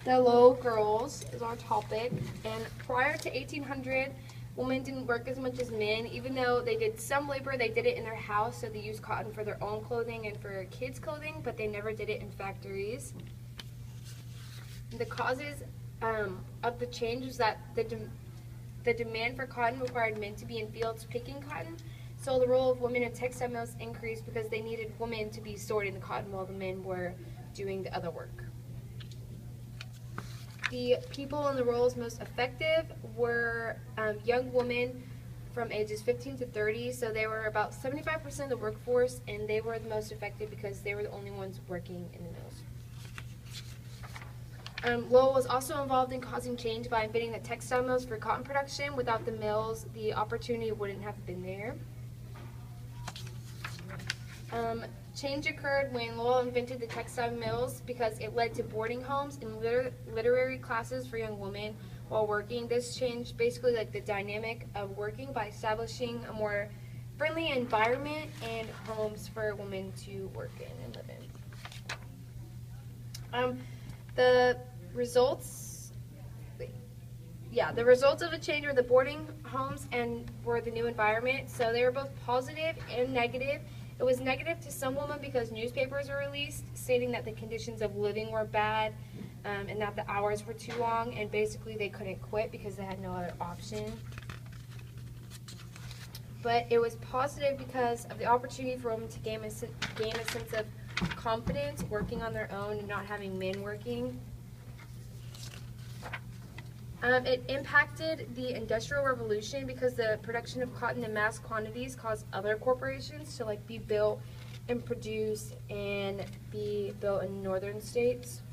The Lowell girls is our topic, and prior to 1800, women didn't work as much as men. Even though they did some labor, they did it in their house, so they used cotton for their own clothing and for kids' clothing, but they never did it in factories. The causes of the change was that the demand for cotton required men to be in fields picking cotton, so the role of women in textile mills increased because they needed women to be sorting the cotton while the men were doing the other work. The people in the roles most effective were young women from ages 15 to 30, so they were about 75% of the workforce, and they were the most effective because they were the only ones working in the mills. Lowell was also involved in causing change by inventing the textile mills for cotton production. Without the mills, the opportunity wouldn't have been there. Change occurred when Lowell invented the textile mills because it led to boarding homes and literary classes for young women while working. This changed basically like the dynamic of working by establishing a more friendly environment and homes for women to work in and live in. The results of the change were the boarding homes and for the new environment. So they were both positive and negative. It was negative to some women because newspapers were released stating that the conditions of living were bad and that the hours were too long, and basically they couldn't quit because they had no other option. But it was positive because of the opportunity for women to gain a sense of confidence working on their own and not having men working. It impacted the Industrial Revolution because the production of cotton in mass quantities caused other corporations to be built and produce and be built in northern states.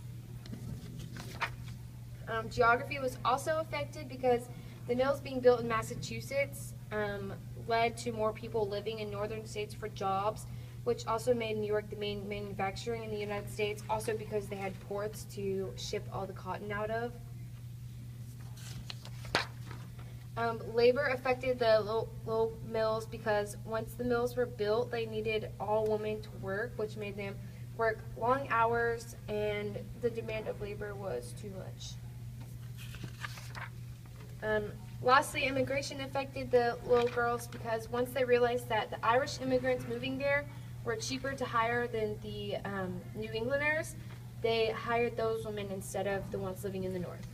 Geography was also affected because the mills being built in Massachusetts led to more people living in northern states for jobs, which also made New York the main manufacturing in the United States, also because they had ports to ship all the cotton out of. Labor affected the Lowell mills because once the mills were built, they needed all women to work, which made them work long hours, and the demand of labor was too much. Lastly, immigration affected the Lowell girls because once they realized that the Irish immigrants moving there were cheaper to hire than the New Englanders, they hired those women instead of the ones living in the north.